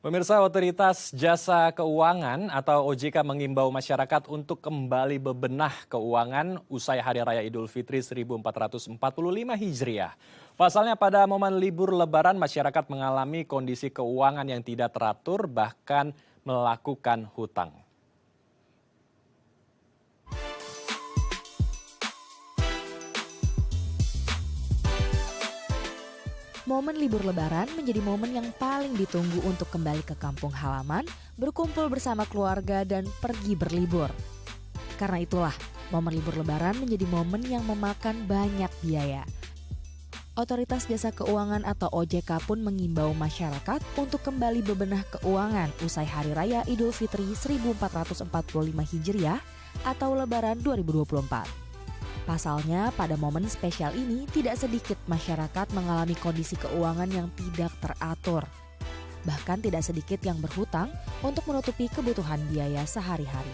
Pemirsa, Otoritas Jasa Keuangan atau OJK mengimbau masyarakat untuk kembali bebenah keuangan usai Hari Raya Idul Fitri 1445 Hijriah. Pasalnya pada momen libur Lebaran masyarakat mengalami kondisi keuangan yang tidak teratur bahkan melakukan hutang. Momen libur Lebaran menjadi momen yang paling ditunggu untuk kembali ke kampung halaman, berkumpul bersama keluarga, dan pergi berlibur. Karena itulah, momen libur Lebaran menjadi momen yang memakan banyak biaya. Otoritas Jasa Keuangan atau OJK pun mengimbau masyarakat untuk kembali bebenah keuangan usai Hari Raya Idul Fitri 1445 Hijriah atau Lebaran 2024. Pasalnya, pada momen spesial ini tidak sedikit masyarakat mengalami kondisi keuangan yang tidak teratur. Bahkan tidak sedikit yang berhutang untuk menutupi kebutuhan biaya sehari-hari.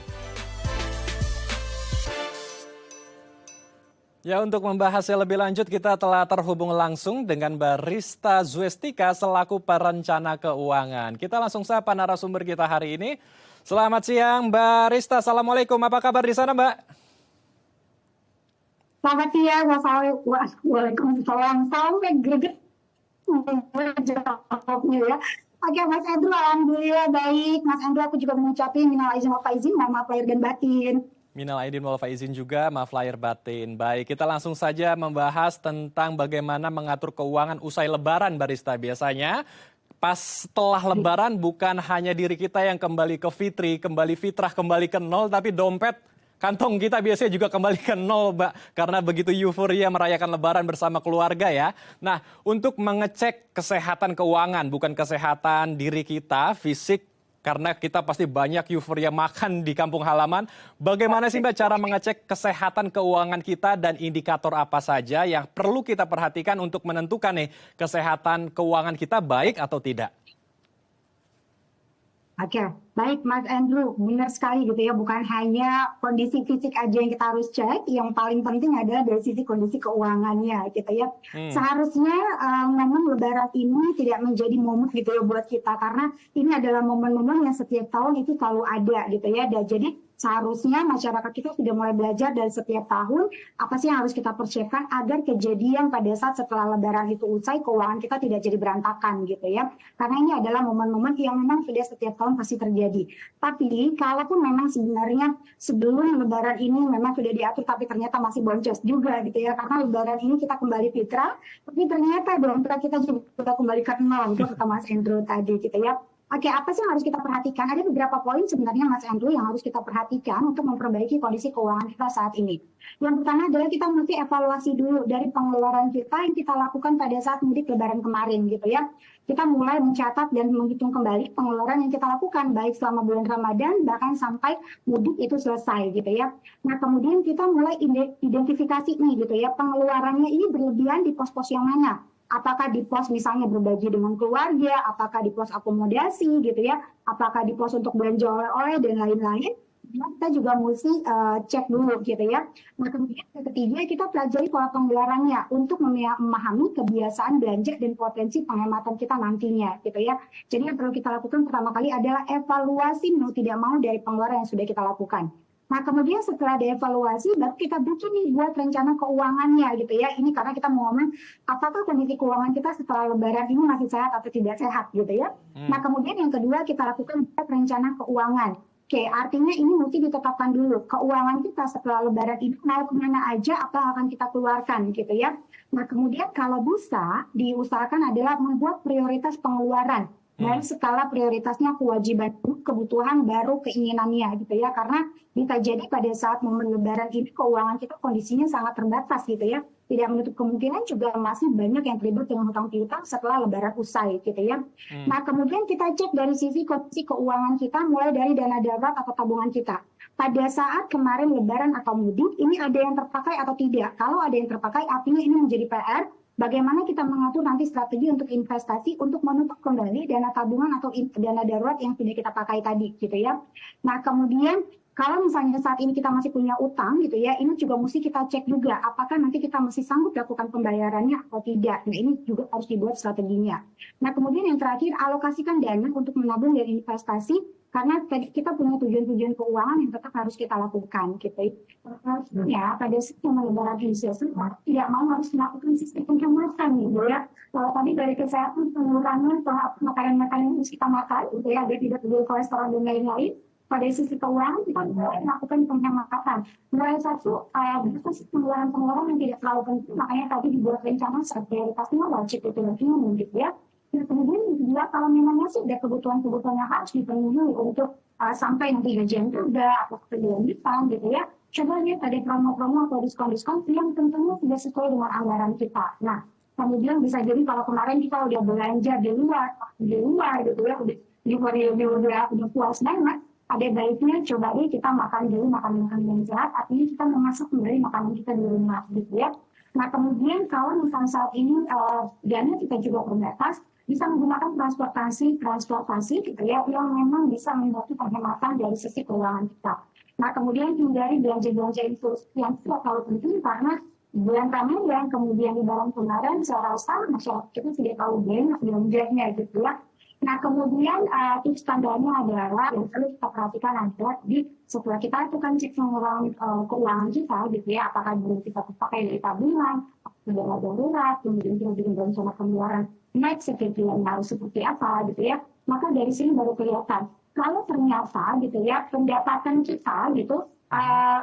Ya, untuk membahasnya lebih lanjut kita telah terhubung langsung dengan Barista Zwestika selaku perencana keuangan. Kita langsung sapa narasumber kita hari ini. Selamat siang Barista, Assalamualaikum. Apa kabar di sana Mbak? Selamat siang, Waalaikumsalam. Sampai greget jawabnya ya. Oke, Mas Andrew, alhamdulillah baik. Mas Andrew, aku juga mengucapkan minal aizin wal faizin, mohon maaf lahir dan batin. Minal aidin wal faizin juga, maaf lahir batin. Baik, kita langsung saja membahas tentang bagaimana mengatur keuangan usai Lebaran, Barista. Biasanya pas setelah Lebaran bukan hanya diri kita yang kembali ke fitri, kembali fitrah, kembali ke nol, tapi dompet, kantong kita biasanya juga kembali ke nol, Mbak. Karena begitu euforia merayakan Lebaran bersama keluarga ya. Nah, untuk mengecek kesehatan keuangan, bukan kesehatan diri kita, fisik, karena kita pasti banyak euforia makan di kampung halaman. Bagaimana sih Mbak cara mengecek kesehatan keuangan kita dan indikator apa saja yang perlu kita perhatikan untuk menentukan nih kesehatan keuangan kita baik atau tidak? Oke, baik Mas Andrew, benar sekali gitu ya, bukan hanya kondisi fisik aja yang kita harus cek, yang paling penting adalah dari sisi kondisi keuangannya gitu ya. Seharusnya memang Lebaran ini tidak menjadi momen gitu ya buat kita, karena ini adalah momen-momen yang setiap tahun itu selalu ada gitu ya. Dan jadi seharusnya masyarakat kita sudah mulai belajar dari setiap tahun apa sih yang harus kita persiapkan agar kejadian pada saat setelah Lebaran itu usai keuangan kita tidak jadi berantakan gitu ya. Karena ini adalah momen-momen yang memang sudah setiap tahun pasti terjadi. Tapi kalaupun memang sebenarnya sebelum Lebaran ini memang sudah diatur tapi ternyata masih boncos juga gitu ya. Karena Lebaran ini kita kembali fitrah, tapi ternyata dompet kita juga kembali ke nol, itu kata Mas Andrew tadi gitu ya. Oke, apa sih yang harus kita perhatikan? Ada beberapa poin sebenarnya Mas Andrew yang harus kita perhatikan untuk memperbaiki kondisi keuangan kita saat ini. Yang pertama adalah kita mesti evaluasi dulu dari pengeluaran kita yang kita lakukan pada saat mudik Lebaran kemarin gitu ya. Kita mulai mencatat dan menghitung kembali pengeluaran yang kita lakukan baik selama bulan Ramadan bahkan sampai mudik itu selesai gitu ya. Nah, kemudian kita mulai identifikasi nih gitu ya, pengeluarannya ini berlebihan di pos-pos yang mana? Apakah di pos misalnya berbagi dengan keluarga, apakah di pos akomodasi gitu ya, apakah di pos untuk belanja oleh-oleh dan lain-lain. Kita juga mesti cek dulu gitu ya. Nah, kemudian yang ketiga kita pelajari pola pengeluarannya untuk memahami kebiasaan belanja dan potensi penghematan kita nantinya gitu ya. Jadi yang perlu kita lakukan pertama kali adalah evaluasi mau tidak mau dari pengeluaran yang sudah kita lakukan. Nah, kemudian setelah dievaluasi, baru kita bikin nih buat rencana keuangannya gitu ya. Ini karena kita mau ngomong apakah kondisi keuangan kita setelah Lebaran ini masih sehat atau tidak sehat gitu ya. Nah, kemudian yang kedua kita lakukan buat rencana keuangan. Oke, artinya ini mesti ditetapkan dulu. Keuangan kita setelah Lebaran ini mau kemana aja, apa akan kita keluarkan gitu ya. Nah, kemudian kalau bisa diusahakan adalah membuat prioritas pengeluaran. Dari skala prioritasnya kewajiban, kebutuhan baru keinginannya gitu ya. Karena bisa jadi pada saat momen Lebaran ini keuangan kita kondisinya sangat terbatas gitu ya. Tidak menutup kemungkinan juga masih banyak yang terlibat dengan hutang piutang setelah Lebaran usai gitu ya. Nah, kemudian kita cek dari sisi kondisi keuangan kita mulai dari dana darurat atau tabungan kita. Pada saat kemarin Lebaran atau mudik ini ada yang terpakai atau tidak. Kalau ada yang terpakai artinya ini menjadi PR. Bagaimana kita mengatur nanti strategi untuk investasi untuk menutup kembali dana tabungan atau dana darurat yang tidak kita pakai tadi gitu ya. Nah, kemudian kalau misalnya saat ini kita masih punya utang gitu ya, ini juga mesti kita cek juga apakah nanti kita masih sanggup lakukan pembayarannya atau tidak. Nah, ini juga harus dibuat strateginya. Nah, kemudian yang terakhir, alokasikan dana untuk menabung dan investasi karena tadi kita punya tujuan-tujuan keuangan yang tetap harus kita lakukan gitu. Ya, pada sistem lebaran ini tidak mau harus melakukan sistem penghematan gitu ya. Kalau tadi dari kesehatan pengurangan makanan-makanan yang harus kita makan gitu ya, agar tidak terjadi kolesterol dan lain-lain. Pada sisi keuangan kita mulai melakukan penghematan. Mulai satu batas pengeluaran-pengeluaran yang tidak terlalu penting, makanya tadi dibuat rencana prioritasnya wajib itu minimum gitu ya. Dan kemudian juga kalau memang masih ada kebutuhan-kebutuhan yang harus dipenuhi untuk sampai nanti gajian udah atau kemudian depan gitu ya. Coba lihat ada promo-promo atau diskon-diskon yang tentunya tidak sesuai dengan anggaran kita. Nah, kemudian bisa jadi kalau kemarin kita udah belanja di luar gitu ya, udah puas banget. Ada baiknya coba deh kita makan dulu makanan yang sehat, artinya kita memasak kembali makanan kita di rumah gitu ya. Nah kemudian kalau misalnya saat ini dana kita juga terbatas, bisa menggunakan transportasi gitu ya, yang memang bisa membantu penghematan dari sisi keuangan kita. Nah kemudian hindari belanja-belanja itu yang tidak terlalu penting karena bulan Ramadan kemudian di bulan kemarin saya rasa masyarakat kita tidak terlalu banyak belanjanya gitu ya. Nah kemudian tips tambahannya adalah yang perlu kita perhatikan adalah setelah kita itu kan cek mengulang keuangan kita gitu ya, apakah belum kita pakai dari tabungan, dana darurat, kemudian kita bikin rencana pengeluaran next seperti yang harus seperti apa gitu ya, maka dari sini baru kelihatan kalau ternyata gitu ya pendapatan kita gitu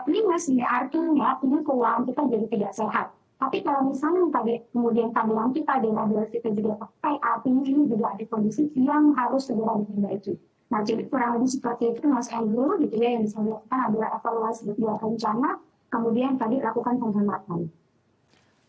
minus ini artinya ini keuangan kita jadi tidak sehat. Tapi kalau misalnya tadi kemudian tabungan kita dan adalah kita juga pakai, artinya ini juga ada kondisi yang harus segera diperbaiki. Nah, jadi kurang lebih seperti itu Mas Andrew gitu ya, yang bisa dilakukan adalah evaluasi dua rencana, kemudian tadi lakukan penghematan.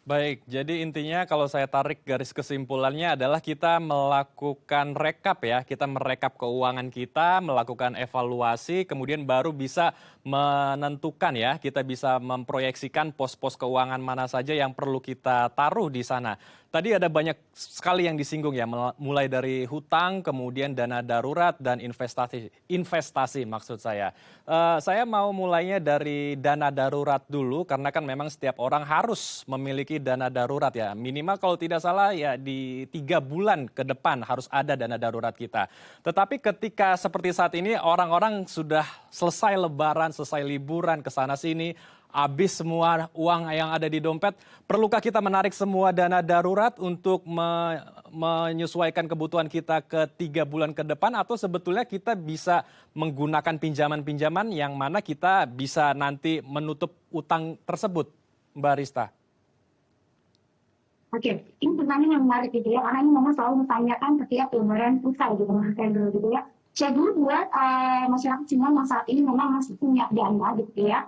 Baik, jadi intinya kalau saya tarik garis kesimpulannya adalah kita melakukan rekap ya, kita merekap keuangan kita, melakukan evaluasi, kemudian baru bisa menentukan ya, kita bisa memproyeksikan pos-pos keuangan mana saja yang perlu kita taruh di sana. Tadi ada banyak sekali yang disinggung ya, mulai dari hutang, kemudian dana darurat dan investasi maksud saya. Saya mau mulainya dari dana darurat dulu karena kan memang setiap orang harus memiliki dana darurat ya. Minimal kalau tidak salah ya di 3 bulan ke depan harus ada dana darurat kita. Tetapi ketika seperti saat ini orang-orang sudah selesai lebaran, selesai liburan ke sana sini, habis semua uang yang ada di dompet, perlukah kita menarik semua dana darurat untuk menyesuaikan kebutuhan kita ke 3 bulan ke depan atau sebetulnya kita bisa menggunakan pinjaman-pinjaman yang mana kita bisa nanti menutup utang tersebut, Mbak Rista? Oke, ini pertanyaan yang menarik gitu ya, karena ini memang selalu ditanyakan ketika lebaran usai gitu Mas Andrew gitu ya. Jadi buat masyarakat Cina yang saat ini memang masih punya dana gitu ya,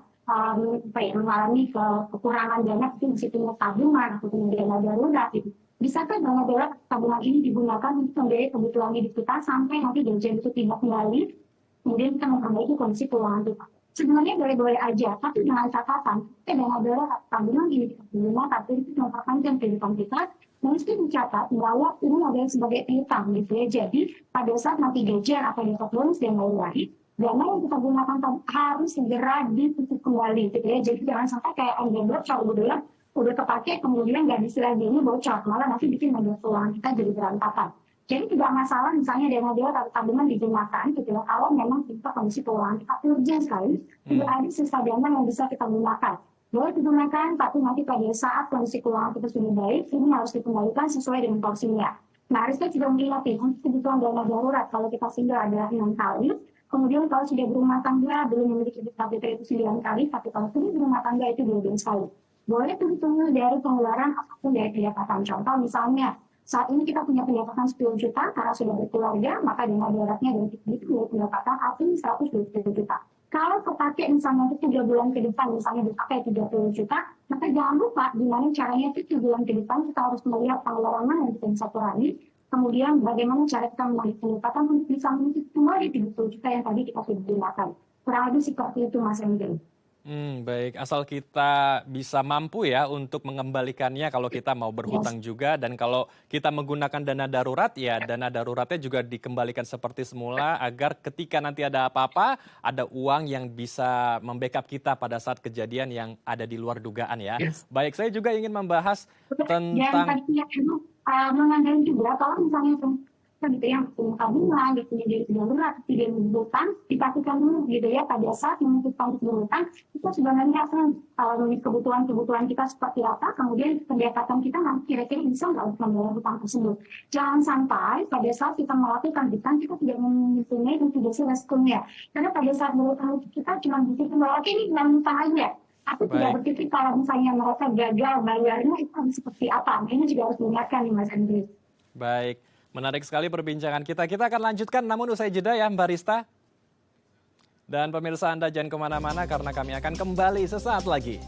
mengalami kekurangan dana, mungkin masih punya tabungan atau punya dana darurat gitu. Bisakah dana darurat tabungan ini digunakan untuk membiayai kebutuhan hidup kita sampai nanti gajian itu tidak kembali, kemudian kita memperbaiki kondisi keuangan kita. Sebenarnya boleh-boleh aja, tapi dengan catatan, dana darurat tabungan ini kita gunakan untuk memperpanjang kehidupan kita, mesti dicatat bahwa ini adalah sebagai piutang gitu ya. Jadi pada saat nanti gajian atau dapat bonus dan lain-lain, dana yang kita gunakan harus segera ditutup kembali gitu ya. Jadi jangan sampai kayak ada bocor udah kepake kemudian nggak bisa lagi ini bocor, malah nanti bikin modal keuangan kita jadi berantakan. Jadi tidak masalah misalnya dana darurat atau tabungan digunakan gitu ya. Kalau memang kita kondisi keuangan kita urgent sekali, tidak ada sisa dana yang bisa kita gunakan. Boleh digunakan, tapi nanti pada saat kondisi keuangan kita sudah baik, ini harus dikembalikan sesuai dengan porsinya. Nah, Rizka juga mengingatkan untuk kebutuhan dana darurat kalau kita single adalah 6 kali. Kemudian kalau sudah berumah tangga belum memiliki KTP itu 9 kali, tapi kalau sudah berumah tangga itu 12 kali. Boleh tentunya dari pengeluaran ataupun dari pendapatan. Contoh misalnya, saat ini kita punya pendapatan 10 juta karena sudah berkeluarga, maka dana daruratnya dari itu pendapatan artinya 120 juta. Kalau terpakai misalnya itu 3 bulan ke depan, misalnya dipakai 30 juta, maka jangan lupa gimana caranya itu 3 bulan ke depan kita harus melihat pengeluaran yang kita bisa kurangi. Kemudian bagaimana cara kita menarik pendapatan untuk bisa menutup kembali 30 juta yang tadi kita sudah gunakan. Kurang lebih seperti itu Mas Endel. Baik, asal kita bisa mampu ya untuk mengembalikannya kalau kita mau Yes. berhutang juga dan kalau kita menggunakan dana darurat ya dana daruratnya juga dikembalikan seperti semula agar ketika nanti ada apa-apa ada uang yang bisa membackup kita pada saat kejadian yang ada di luar dugaan ya. Yes. Baik, saya juga ingin membahas Dan tentang tadi mengandalkan juga kalau misalnya gitu yang punya tabungan, dia punya dana darurat, tidak berhutang, dipastikan dulu gitu ya pada saat memutuskan untuk berhutang, itu sebenarnya akan kebutuhan-kebutuhan kita seperti apa, kemudian pendapatan kita nanti kira-kira bisa nggak untuk membayar hutang tersebut. Jangan sampai pada saat kita melakukan hutang kita tidak mempunyai mitigasi resikonya. Karena pada saat berhutang kita cuma berpikir bahwa oke ini nggak hutang aja. Aku tidak baik. berpikir kalau misalnya mereka gagal bayarnya itu harus seperti apa. Nah, ini juga harus diingatkan nih Mas Andri. Baik, menarik sekali perbincangan kita. Kita akan lanjutkan namun usai jeda ya Mbak Rista. Dan pemirsa Anda jangan kemana-mana karena kami akan kembali sesaat lagi.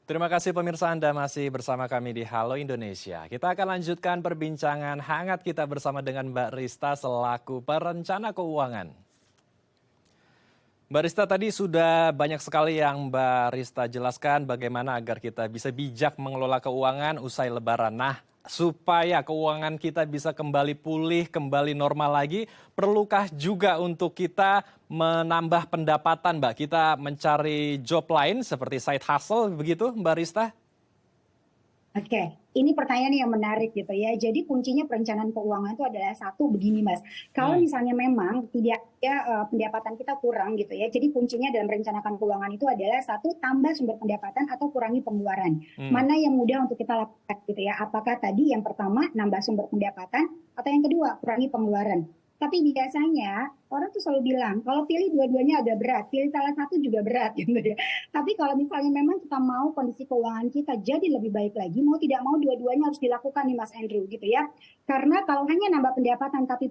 Terima kasih pemirsa Anda masih bersama kami di Halo Indonesia. Kita akan lanjutkan perbincangan hangat kita bersama dengan Mbak Rista selaku perencana keuangan. Mbak Rista tadi sudah banyak sekali yang Mbak Rista jelaskan bagaimana agar kita bisa bijak mengelola keuangan usai Lebaran. Nah, supaya keuangan kita bisa kembali pulih, kembali normal lagi, perlukah juga untuk kita menambah pendapatan, Mbak? Kita mencari job lain seperti side hustle begitu, Mbak Rista? Oke, ini pertanyaan yang menarik gitu ya. Jadi kuncinya perencanaan keuangan itu adalah satu begini Mas. Kalau Hmm, misalnya memang tidak ya pendapatan kita kurang gitu ya. Jadi kuncinya dalam merencanakan keuangan itu adalah satu tambah sumber pendapatan atau kurangi pengeluaran. hmm. Mana yang mudah untuk kita lakukan gitu ya. Apakah tadi yang pertama nambah sumber pendapatan atau yang kedua kurangi pengeluaran. Tapi biasanya orang tuh selalu bilang kalau pilih dua-duanya agak berat, pilih salah satu juga berat gitu ya. Tapi kalau misalnya memang kita mau kondisi keuangan kita jadi lebih baik lagi, mau tidak mau dua-duanya harus dilakukan nih Mas Andrew gitu ya. Karena kalau hanya nambah pendapatan tapi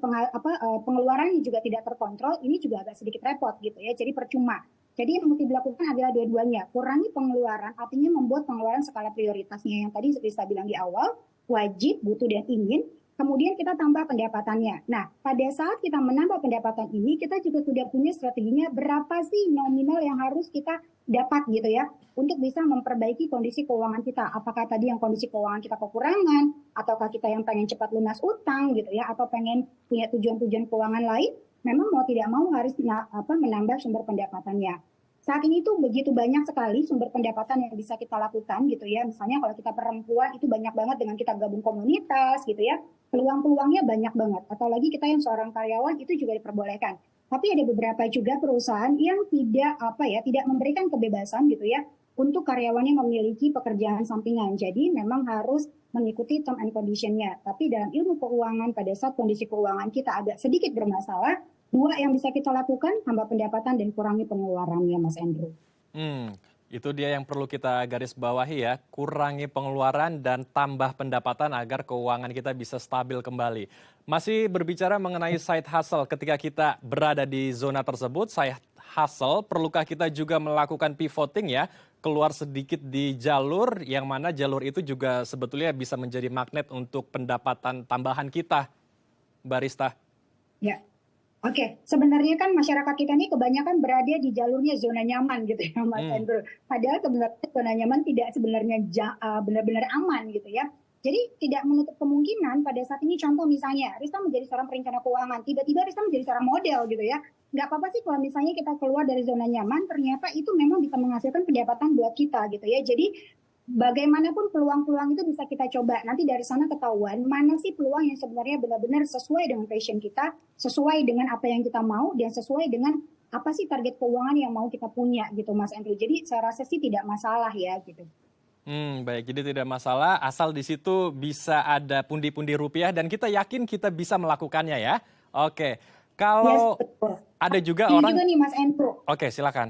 pengeluarannya juga tidak terkontrol, ini juga agak sedikit repot gitu ya. Jadi percuma. Jadi yang mesti dilakukan adalah dua-duanya. Kurangi pengeluaran, artinya membuat pengeluaran skala prioritasnya yang tadi seperti saya bilang di awal, wajib, butuh, dan ingin. Kemudian kita tambah pendapatannya. Nah, pada saat kita menambah pendapatan ini, kita juga sudah punya strateginya berapa sih nominal yang harus kita dapat gitu ya, untuk bisa memperbaiki kondisi keuangan kita. Apakah tadi yang kondisi keuangan kita kekurangan, ataukah kita yang pengen cepat lunas utang gitu ya, atau pengen punya tujuan-tujuan keuangan lain, memang mau tidak mau harus menambah sumber pendapatannya. Saat ini tuh begitu banyak sekali sumber pendapatan yang bisa kita lakukan gitu ya. Misalnya kalau kita perempuan itu banyak banget dengan kita gabung komunitas gitu ya. Peluang-peluangnya banyak banget. Atau lagi kita yang seorang karyawan itu juga diperbolehkan. Tapi ada beberapa juga perusahaan yang tidak memberikan kebebasan gitu ya untuk karyawannya memiliki pekerjaan sampingan. Jadi memang harus mengikuti term and condition-nya. Tapi dalam ilmu keuangan pada saat kondisi keuangan kita agak sedikit bermasalah, dua yang bisa kita lakukan, tambah pendapatan dan kurangi pengeluarannya, Mas Andrew. Hmm, itu dia yang perlu kita garis bawahi ya, kurangi pengeluaran dan tambah pendapatan agar keuangan kita bisa stabil kembali. Masih berbicara mengenai side hustle, ketika kita berada di zona tersebut, side hustle, perlukah kita juga melakukan pivoting ya, keluar sedikit di jalur, yang mana jalur itu juga sebetulnya bisa menjadi magnet untuk pendapatan tambahan kita, Barista? Ya, oke. Sebenarnya kan masyarakat kita ini kebanyakan berada di jalurnya zona nyaman gitu ya, Mas Hmm, Andrew. Padahal sebenarnya zona nyaman tidak sebenarnya benar-benar aman gitu ya. Jadi tidak menutup kemungkinan pada saat ini contoh misalnya Rista menjadi seorang perencana keuangan, tiba-tiba Rista menjadi seorang model gitu ya. Nggak apa-apa sih kalau misalnya kita keluar dari zona nyaman, ternyata itu memang bisa menghasilkan pendapatan buat kita gitu ya. Jadi bagaimanapun peluang-peluang itu bisa kita coba. Nanti dari sana ketahuan mana sih peluang yang sebenarnya benar-benar sesuai dengan passion kita, sesuai dengan apa yang kita mau, dan sesuai dengan apa sih target keuangan yang mau kita punya gitu Mas Andrew. Jadi saya rasa sih tidak masalah ya gitu. Baik, jadi tidak masalah asal di situ bisa ada pundi-pundi rupiah dan kita yakin kita bisa melakukannya ya. Oke, Yes, kalau betul. ada juga Ini orang, juga nih Mas Andrew. oke silakan.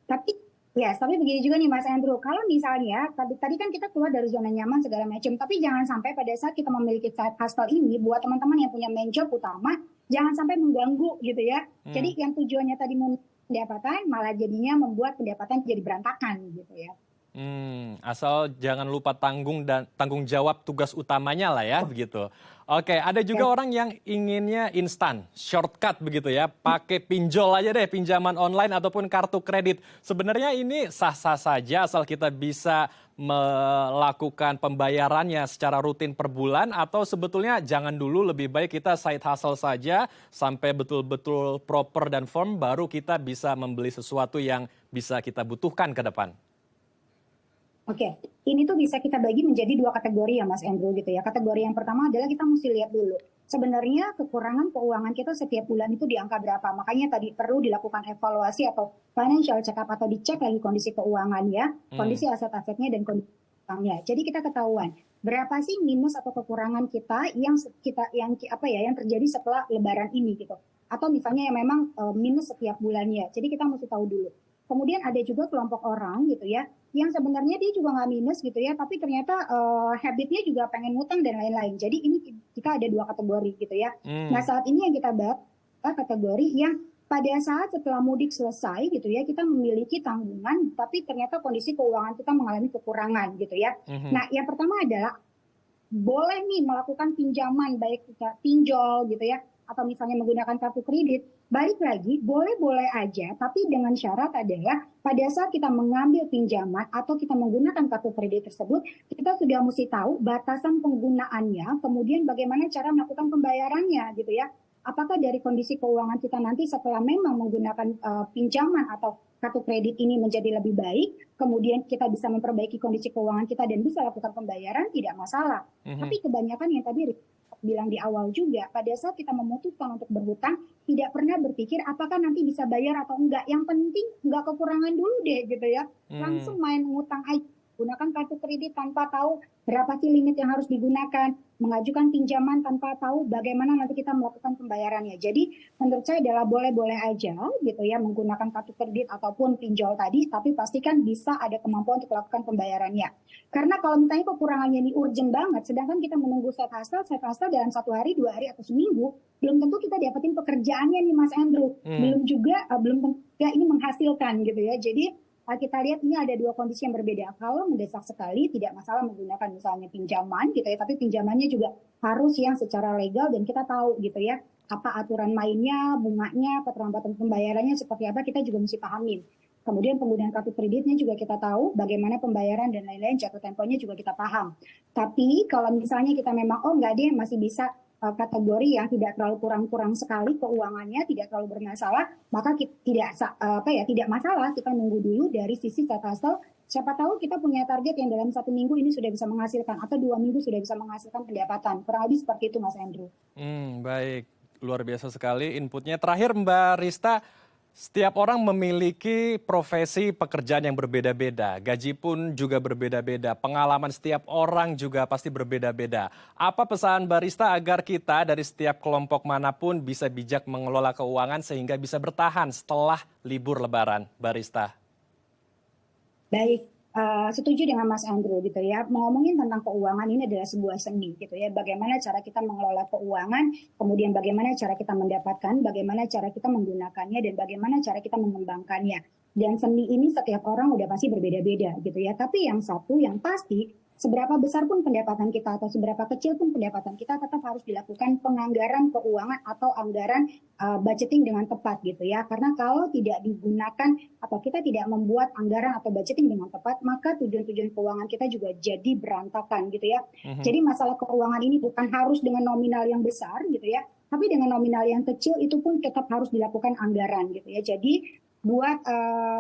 Tapi ya, tapi begini juga nih Mas Andrew. Kalau misalnya tadi kan kita keluar dari zona nyaman segala macam, tapi jangan sampai pada saat kita memiliki side hustle ini buat teman-teman yang punya main job utama, jangan sampai mengganggu gitu ya. Hmm. Jadi yang tujuannya tadi pendapatan malah jadinya membuat pendapatan jadi berantakan gitu ya. Asal jangan lupa tanggung jawab tugas utamanya lah ya, begitu. Oke, ada juga Ya. orang yang inginnya instan, shortcut begitu ya, pakai pinjol aja deh, pinjaman online ataupun kartu kredit. Sebenarnya ini sah-sah saja asal kita bisa melakukan pembayarannya secara rutin per bulan, atau sebetulnya jangan dulu, lebih baik kita side hustle saja sampai betul-betul proper dan firm baru kita bisa membeli sesuatu yang bisa kita butuhkan ke depan. Oke, ini tuh bisa kita bagi menjadi dua kategori ya Mas Andrew gitu ya. Kategori yang pertama adalah kita mesti lihat dulu. Sebenarnya kekurangan keuangan kita setiap bulan itu di angka berapa. Makanya tadi perlu dilakukan evaluasi atau financial check up atau dicek lagi kondisi keuangan ya, kondisi aset-asetnya dan kondisi utangnya. Jadi kita ketahuan berapa sih minus atau kekurangan kita yang terjadi setelah lebaran ini gitu. Atau misalnya yang memang minus setiap bulannya. Jadi kita mesti tahu dulu. Kemudian ada juga kelompok orang gitu ya, yang sebenarnya dia juga nggak minus gitu ya, tapi ternyata habitnya juga pengen ngutang dan lain-lain. Jadi ini kita ada dua kategori gitu ya. Nah saat ini yang kita bahas kategori yang pada saat setelah mudik selesai gitu ya, kita memiliki tanggungan, tapi ternyata kondisi keuangan kita mengalami kekurangan gitu ya. Nah yang pertama adalah boleh nih melakukan pinjaman, baik kita pinjol gitu ya, atau misalnya menggunakan kartu kredit. Balik lagi, boleh-boleh aja, tapi dengan syarat adalah pada saat kita mengambil pinjaman atau kita menggunakan kartu kredit tersebut, kita sudah mesti tahu batasan penggunaannya, kemudian bagaimana cara melakukan pembayarannya gitu ya. Apakah dari kondisi keuangan kita nanti setelah memang menggunakan pinjaman atau kartu kredit ini menjadi lebih baik, kemudian kita bisa memperbaiki kondisi keuangan kita dan bisa lakukan pembayaran, tidak masalah. Tapi kebanyakan yang tadi bilang di awal juga, pada saat kita memutuskan untuk berhutang, tidak pernah berpikir apakah nanti bisa bayar atau enggak. Yang penting enggak kekurangan dulu deh gitu ya. Langsung main ngutang aja, gunakan kartu kredit tanpa tahu berapa sih limit yang harus digunakan, mengajukan pinjaman tanpa tahu bagaimana nanti kita melakukan pembayarannya. Jadi menurut saya adalah boleh-boleh aja gitu ya menggunakan kartu kredit ataupun pinjol tadi, tapi pastikan bisa ada kemampuan untuk melakukan pembayarannya. Karena kalau misalnya kekurangannya ini urgent banget, sedangkan kita menunggu side hustle dalam 1 hari, 2 hari atau seminggu, belum tentu kita dapetin pekerjaannya nih Mas Andrew. Belum tentu juga ini menghasilkan gitu ya. Jadi kita lihat ini ada dua kondisi yang berbeda. Kalau mendesak sekali tidak masalah menggunakan misalnya pinjaman gitu ya, tapi pinjamannya juga harus yang secara legal dan kita tahu gitu ya apa aturan mainnya, bunganya, keterlambatan pembayarannya seperti apa, kita juga mesti pahamin. Kemudian penggunaan kartu kreditnya juga kita tahu bagaimana pembayaran dan lain-lain, jatuh temponya juga kita paham. Tapi kalau misalnya kita memang enggak deh masih bisa kategori yang tidak terlalu kurang sekali keuangannya, tidak terlalu bermasalah, maka tidak masalah kita nunggu dulu dari sisi side hustle. Siapa tahu kita punya target yang dalam 1 minggu ini sudah bisa menghasilkan atau 2 minggu sudah bisa menghasilkan pendapatan. Kurang lebih seperti itu Mas Andrew. Baik, luar biasa sekali inputnya. Terakhir Mbak Rista, setiap orang memiliki profesi pekerjaan yang berbeda-beda, gaji pun juga berbeda-beda, pengalaman setiap orang juga pasti berbeda-beda. Apa pesan Barista agar kita dari setiap kelompok manapun bisa bijak mengelola keuangan sehingga bisa bertahan setelah libur Lebaran, Barista? Baik, setuju dengan Mas Andrew gitu ya. Ngomongin tentang keuangan ini adalah sebuah seni gitu ya. Bagaimana cara kita mengelola keuangan, kemudian bagaimana cara kita mendapatkan, bagaimana cara kita menggunakannya, dan bagaimana cara kita mengembangkannya. Dan seni ini setiap orang udah pasti berbeda-beda gitu ya. Tapi yang satu yang pasti, seberapa besar pun pendapatan kita atau seberapa kecil pun pendapatan kita, tetap harus dilakukan penganggaran keuangan atau anggaran budgeting dengan tepat gitu ya. Karena kalau tidak digunakan atau kita tidak membuat anggaran atau budgeting dengan tepat, maka tujuan-tujuan keuangan kita juga jadi berantakan gitu ya. Jadi masalah keuangan ini bukan harus dengan nominal yang besar gitu ya, tapi dengan nominal yang kecil itu pun tetap harus dilakukan anggaran gitu ya. Jadi buat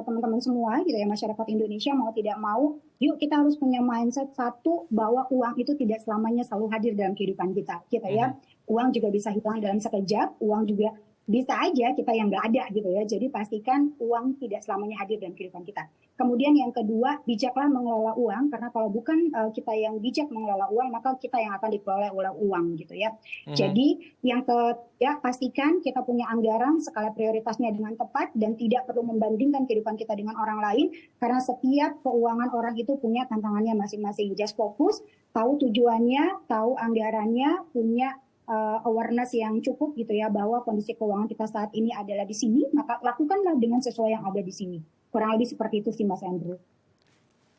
teman-teman semua gitu ya, masyarakat Indonesia mau tidak mau, yuk kita harus punya mindset satu bahwa uang itu tidak selamanya selalu hadir dalam kehidupan kita ya. Uang juga bisa hilang dalam sekejap, uang juga bisa aja kita yang nggak ada gitu ya. Jadi pastikan uang tidak selamanya hadir dalam kehidupan kita. Kemudian yang kedua, bijaklah mengelola uang, karena kalau bukan kita yang bijak mengelola uang, maka kita yang akan dikelola oleh uang gitu ya. Jadi yang ketiga, pastikan kita punya anggaran skala prioritasnya dengan tepat dan tidak perlu membandingkan kehidupan kita dengan orang lain, karena setiap keuangan orang itu punya tantangannya masing-masing. Just fokus, tahu tujuannya, tahu anggarannya, punya awareness yang cukup gitu ya, bahwa kondisi keuangan kita saat ini adalah di sini, maka lakukanlah dengan sesuai yang ada di sini. Kurang lebih seperti itu sih Mas Andrew.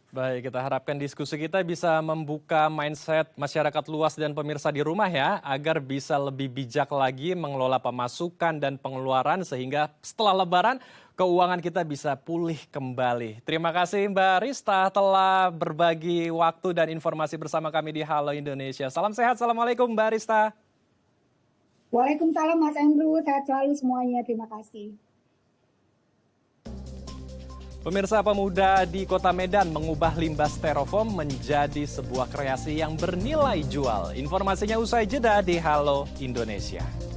Baik, kita harapkan diskusi kita bisa membuka mindset masyarakat luas dan pemirsa di rumah ya, agar bisa lebih bijak lagi mengelola pemasukan dan pengeluaran sehingga setelah Lebaran keuangan kita bisa pulih kembali. Terima kasih Mbak Rista telah berbagi waktu dan informasi bersama kami di Halo Indonesia. Salam sehat, Assalamualaikum Mbak Rista. Waalaikumsalam Mas Andrew, sehat selalu semuanya. Terima kasih. Pemirsa, pemuda di Kota Medan mengubah limbah styrofoam menjadi sebuah kreasi yang bernilai jual. Informasinya usai jeda di Halo Indonesia.